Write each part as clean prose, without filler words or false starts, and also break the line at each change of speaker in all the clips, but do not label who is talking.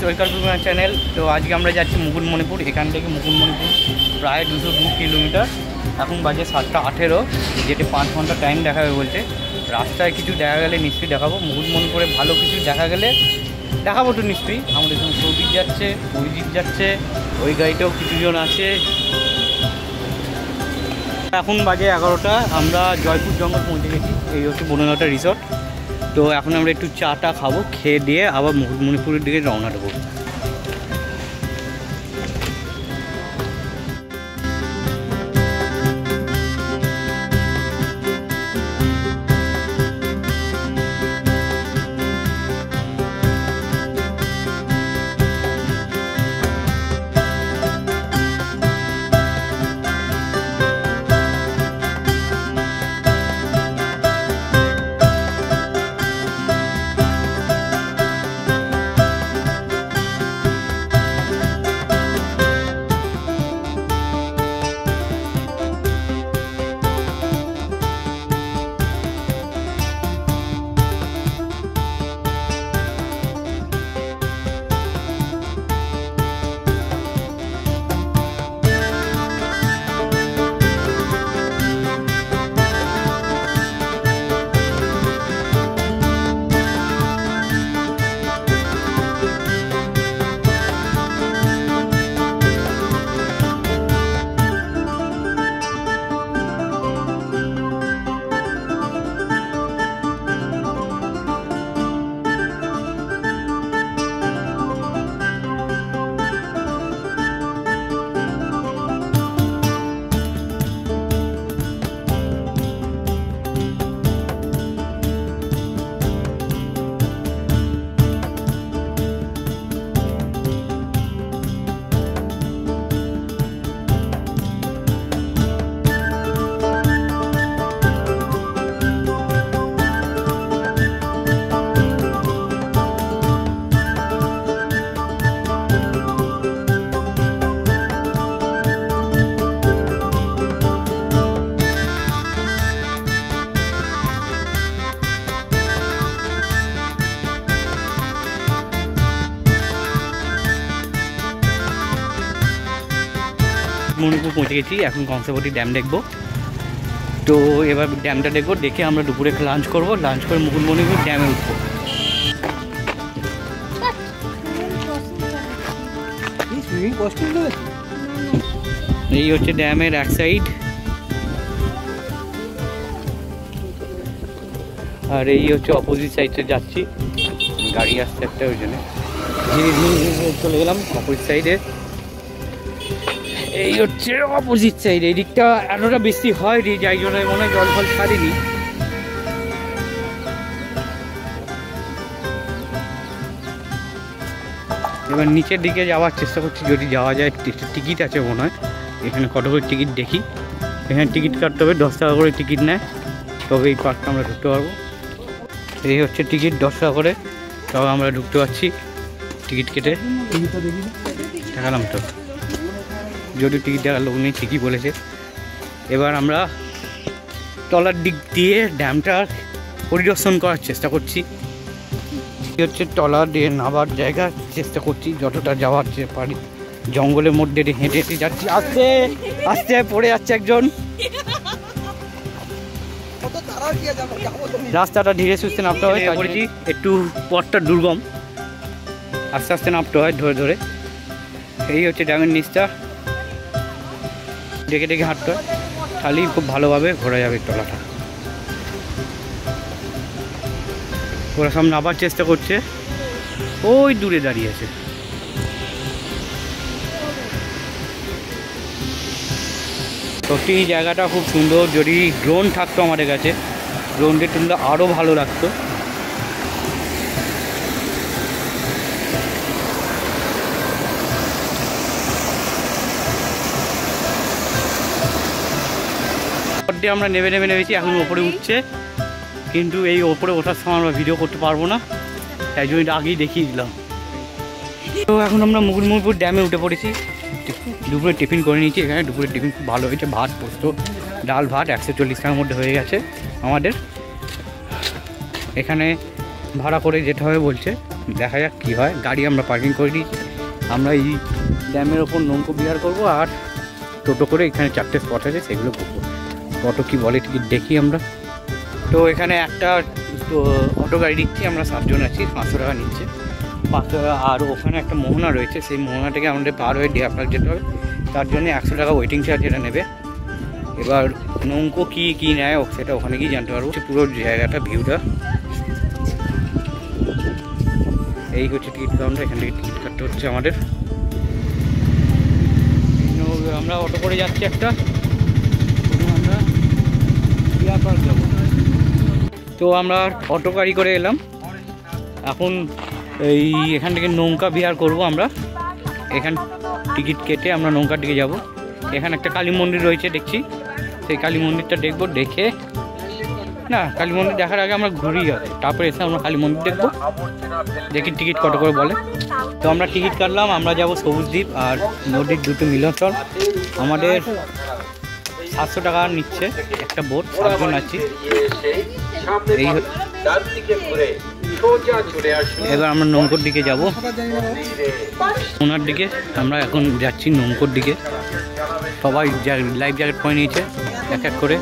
Welcome to my channel. তো আজকে আমরা যাচ্ছি মুকুটমণিপুর। এখান থেকে মুকুটমণিপুর প্রায় 202 কিলোমিটার। এখন বাজে 7:18, যেটি 5 ঘন্টা টাইম দেখাবে বলছে। রাস্তায় কিছু দেখা গেলে নিশ্চয়ই দেখাবো। মুকুটমণিপুরে ভালো কিছু দেখা গেলে দেখাবো তো নিশ্চয়ই। আমাদের সঙ্গে সৌভিক যাচ্ছে, অভিজিৎ যাচ্ছে, ওই গাড়িতেও কিছুজন আছে। এখন বাজে 11টা, আমরা জয়পুর জঙ্গল পৌঁছে গেছি। এই হচ্ছে বনলতা রিসর্ট। তো এখন আমরা একটু চাটা খাবো, খেয়ে দিয়ে আবার মুকুটমণিপুরের দিকে রওনা দেবো। মুকুটমণিপুর পৌঁছে গেছি। এখন কংসাবতী ড্যাম দেখবো। তো এবার ড্যামটা দেখবো, দেখে আমরা দুপুরে লাঞ্চ করবো। লাঞ্চ করে মুকুটমণিপুর ড্যামে উঠবো। এই হচ্ছে ড্যামের এক সাইড, আর এই হচ্ছে অপোজিট সাইডে যাচ্ছি। গাড়ি আসছে একটা, ওই জন্য চলে গেলাম অপোজিট সাইডে। এই হচ্ছে অপোজিট সাইড। এই দিকটা এতটা বেশি হয়নি, যাই জন্য মনে হয় জল ফল ছাড়িনি। এবার নিচের দিকে যাওয়ার চেষ্টা করছি, যদি যাওয়া যায়। টিকিট আছে মনে হয় এখানে। কত করে টিকিট দেখি। এখানে টিকিট কাটতে হবে, 10 টাকা করে টিকিট নেয়, তবে এই পার্কটা আমরা ঢুকতে পারবো। এই হচ্ছে টিকিট, 10 টাকা করে, তবে আমরা ঢুকতে পারছি টিকিট কেটে। দেখালাম তো, যদি টিকিট দেখার লোক নেই, ঠিকই বলেছে। এবার আমরা তলার দিক দিয়ে ড্যামটা পরিদর্শন করার চেষ্টা করছি। হচ্ছে তলা দিয়ে নামার জায়গা চেষ্টা করছি, যতটা যাওয়ার পারি। জঙ্গলের মধ্যে হেঁটে হেঁটে যাচ্ছি। আস্তে আস্তে পড়ে যাচ্ছে একজন। রাস্তাটা ধীরে সুস্থে নামতে হয়, বলেছি একটু পথটা দুর্গম, আস্তে আস্তে নামতে হয় ধরে ধরে। এই হচ্ছে ড্যামের নিচটা, ডেকে ডেকে হাঁটতে হয়, তাহলেই খুব ভালোভাবে ঘোরা যাবে তলাটা। ওরা সব নামার চেষ্টা করছে, ওই দূরে দাঁড়িয়ে আছে। সত্যি এই জায়গাটা খুব সুন্দর। যদি ড্রোন থাকতো আমাদের কাছে, ড্রোন দিয়ে তুললে আরও ভালো লাগতো। আমরা নেমেছি, এখন ওপরে উঠছে। কিন্তু এই ওপরে ওঠার সময় আমরা ভিডিও করতে পারবো না, তাই জন্য আগেই দেখিয়ে দিলাম। তো এখন আমরা মুকুটমণিপুর ড্যামে উঠে পড়েছি। দুপুরে টিফিন করে নিয়েছি। এখানে দুপুরের টিফিন খুব ভালো হয়েছে, ভাত পোস্ত ডাল ভাত 140 টাকার মধ্যে হয়ে গেছে আমাদের। এখানে ভাড়া করে যেতে হবে বলছে, দেখা যাক কী হয়। গাড়ি আমরা পার্কিং করে দিয়েছি। আমরা এই ড্যামের ওপর নৌকো বিহার করবো, আর টোটো করে এখানে 4টে স্পট আছে সেগুলো করবো। অটো কি বলে টিকিট দেখি আমরা। তো এখানে একটা অটো গাড়ি দিচ্ছি, আমরা 7 জন আছি, 500 টাকা নিচ্ছে, 500 টাকা। আর ওখানে একটা মোহনা রয়েছে, সেই মোহনাটাকে আমাদের পার হয়ে ডিয়ার পার্ক যেতে হবে, তার জন্য 100 টাকা ওয়েটিং চার্জ এটা নেবে। এবার নৌকো কী নেয় সেটা ওখানে গিয়ে জানতে পারবো। পুরো জায়গাটা ভিউটা এই হচ্ছে টিকিট কাউন্টার, এখান থেকে টিকিট কাটতে হচ্ছে আমাদের। আমরা অটো করে যাচ্ছি একটা, আমরা ডিয়ার পার্ক যাবো। তো আমরা অটো গাড়ি করে এলাম, এখন এই এখান থেকে নৌকা বিহার করব আমরা। এখান টিকিট কেটে আমরা নৌকার দিকে যাব। এখানে একটা কালী মন্দির রয়েছে দেখছি, সেই কালী মন্দিরটা দেখবো। দেখে না, কালী মন্দির দেখার আগে আমরা ঘুরি যাবো, তারপরে এসে আমরা কালী মন্দির দেখবো। দেখি টিকিট কত করে বলে। তো আমরা টিকিট কাটলাম, আমরা যাব সবুজদ্বীপ আর নদীর দুটো মিলনস্থল। আমাদের 700 টাকা নিচ্ছে একটা বোট, 7 জন আছি। এই এবার আমরা নৌকোর দিকে যাব, ওনার দিকে আমরা এখন যাচ্ছি নৌকোর দিকে। সবাই লাইফ জ্যাকেট পরে নিয়েছে এক এক করে।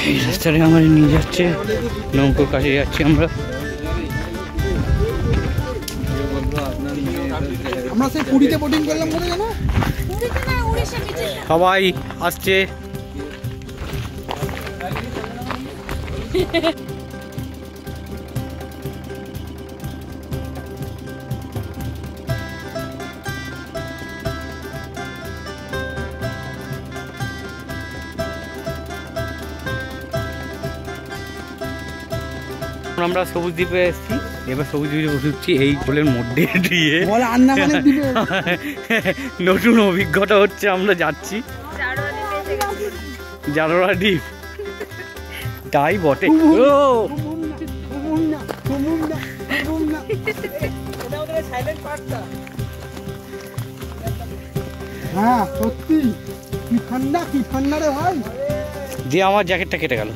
এই রাস্তাটা আমার নিয়ে যাচ্ছে, নৌকোর কাছে যাচ্ছি আমরা। সবাই আসছে। আমরা সবুজ দ্বীপে এসেছি, এবার সবুজ দ্বীপে বসেছি এই গোলের মধ্যে দিয়ে। নতুন অভিজ্ঞতা হচ্ছে, আমরা যাচ্ছি জারোয়া দ্বীপ, তাই বটে।
হ্যাঁ সত্যি, কি ঠান্ডা, কি ঠান্ডা রে ভাই।
দিয়ে আমার জ্যাকেটটা কেটে গেল।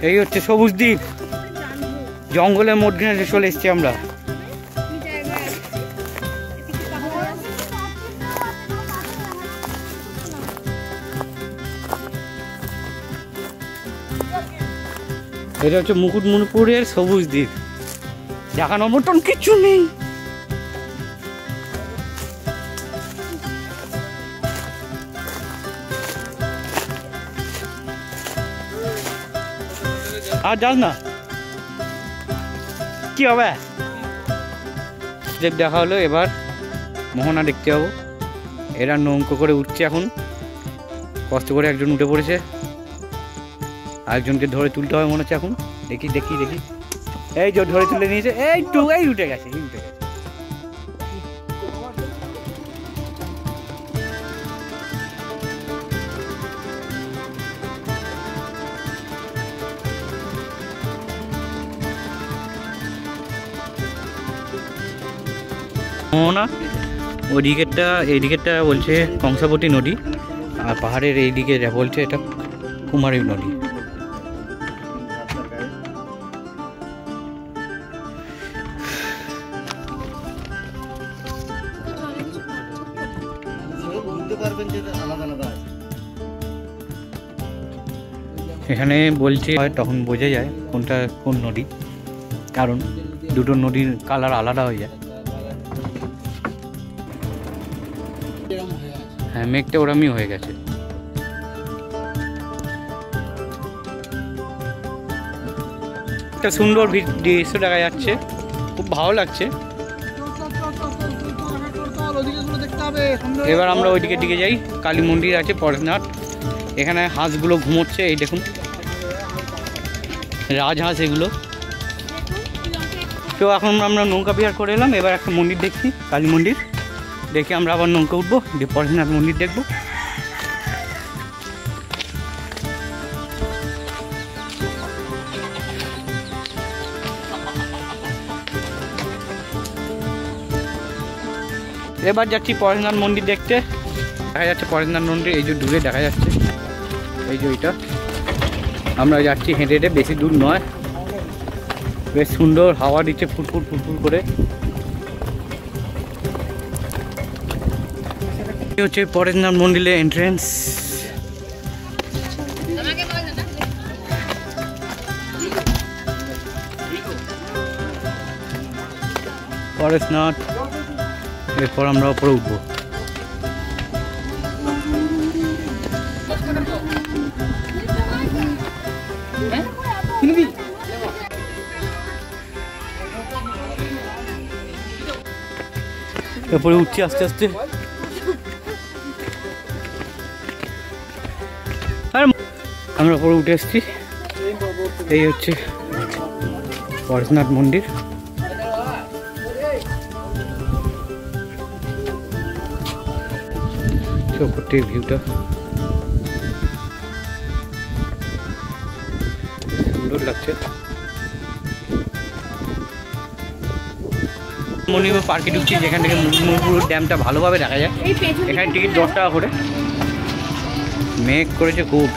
এই হচ্ছে সবুজ দ্বীপ, জঙ্গলের মধ্যে চলে এসছি আমরা। এটা হচ্ছে মুকুটমণিপুরের সবুজ দ্বীপ, দেখানোর মতন কিছু নেই। আর যাস না, কি হবে। দেখা হলো, এবার মোহনা দেখতে যাবো। এরা নৌকো করে উঠছে, এখন কষ্ট করে একজন উঠে পড়েছে, আরেকজনকে ধরে তুলতে হবে মনে হচ্ছে এখন। দেখি দেখি দেখি, এই যে ধরে তুলে নিয়েছে, এই উঠে গেছে, এই উঠে গেছে। মোহনা ওইদিকেরটা, এইদিকেরটা বলছে কংসাবতী নদী, আর পাহাড়ের এইদিকে বলছে এটা কুমারী নদী। এখানে বলছে তখন বোঝা যায় কোনটা কোন নদী, কারণ দুটো নদীর কালার আলাদা হয়ে যায়। হ্যাঁ, মেঘটা ওরমই হয়ে গেছে। একটা সুন্দর দৃশ্য দেখা যাচ্ছে, খুব ভালো লাগছে। এবার আমরা ওইদিকে দিকে যাই, কালী মন্দির আছে পরেশনাথ। এখানে হাঁসগুলো ঘুমোচ্ছে, এই দেখুন রাজহাঁস এগুলো। তো এখন আমরা নৌকা বিহার করে এলাম, এবার একটা মন্দির দেখছি, কালী মন্দির দেখে আমরা আবার নৌকা উঠবো, দিয়ে পরেশনাথ মন্দির দেখবো। এবার যাচ্ছি পরেশনাথ মন্দির দেখতে। দেখা যাচ্ছে পরেশনাথ মন্দির, এই যে দূরে দেখা যাচ্ছে, এই যে ওইটা। আমরা যাচ্ছি হেঁটে হেঁটে, বেশি দূর নয়। বেশ সুন্দর হাওয়া দিচ্ছে ফুটফুট ফুটফুট করে। এই হচ্ছে পরেশনাথ মন্দিরের এন্ট্রেন্স। পরেশনাথ, এরপর আমরা উপরে উঠবো। এরপরে উঠছি আস্তে আস্তে। আর আমরা উপরে উঠে এসছি। এই হচ্ছে পরেশনাথ মন্দির। চৌপট্টির ভিউটা সুন্দর লাগছে। মণিপুর পার্কে ঢুকছি, যেখান থেকে মণিপুর ড্যামটা ভালোভাবে দেখা যায়। এখানে টিকিট 10 টাকা করে। মেঘ করেছে খুব।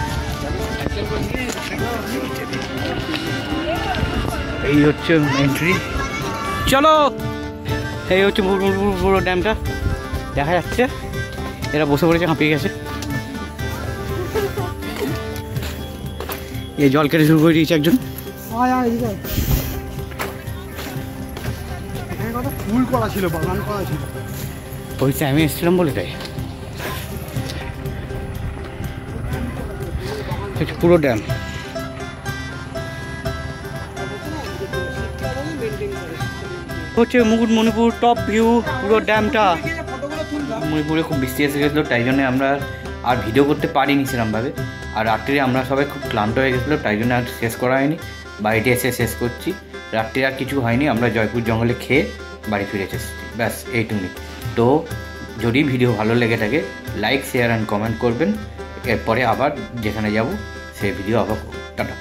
এই হচ্ছে এন্ট্রি। চলো, এই হচ্ছে পুরো ড্যামটা দেখা যাচ্ছে। এরা বসে পড়েছে, হাঁপিয়ে গেছে। এই জল কেটে শুরু করে দিয়েছে একজন।
ফুল করা ছিল, বাগান করা ছিল।
ওই টাইমে এসেছিলাম বলে তাই। পুরো ড্যাম। হচ্ছে মুকুটমণিপুর টপ ভিউ পুরো ড্যামটা। মণিপুরে খুব বৃষ্টি এসে গেছিলো, তাই জন্য আমরা আর ভিডিও করতে পারিনি সেরকমভাবে। আর রাত্রিরে আমরা সবাই খুব ক্লান্ত হয়ে গেছিলো, তাই জন্য আর শেষ করা হয়নি। বাড়িতে এসে শেষ করছি। রাত্রে আর কিছু হয়নি, আমরা জয়পুর জঙ্গলে খেয়ে বাড়ি ফিরে এসেছি। ব্যাস এইটুকুনি। তো যদি ভিডিও ভালো লেগে থাকে, লাইক শেয়ার অ্যান্ড কমেন্ট করবেন। এরপরে আবার যেখানে যাব সেই ভিডিও আবার টাটা।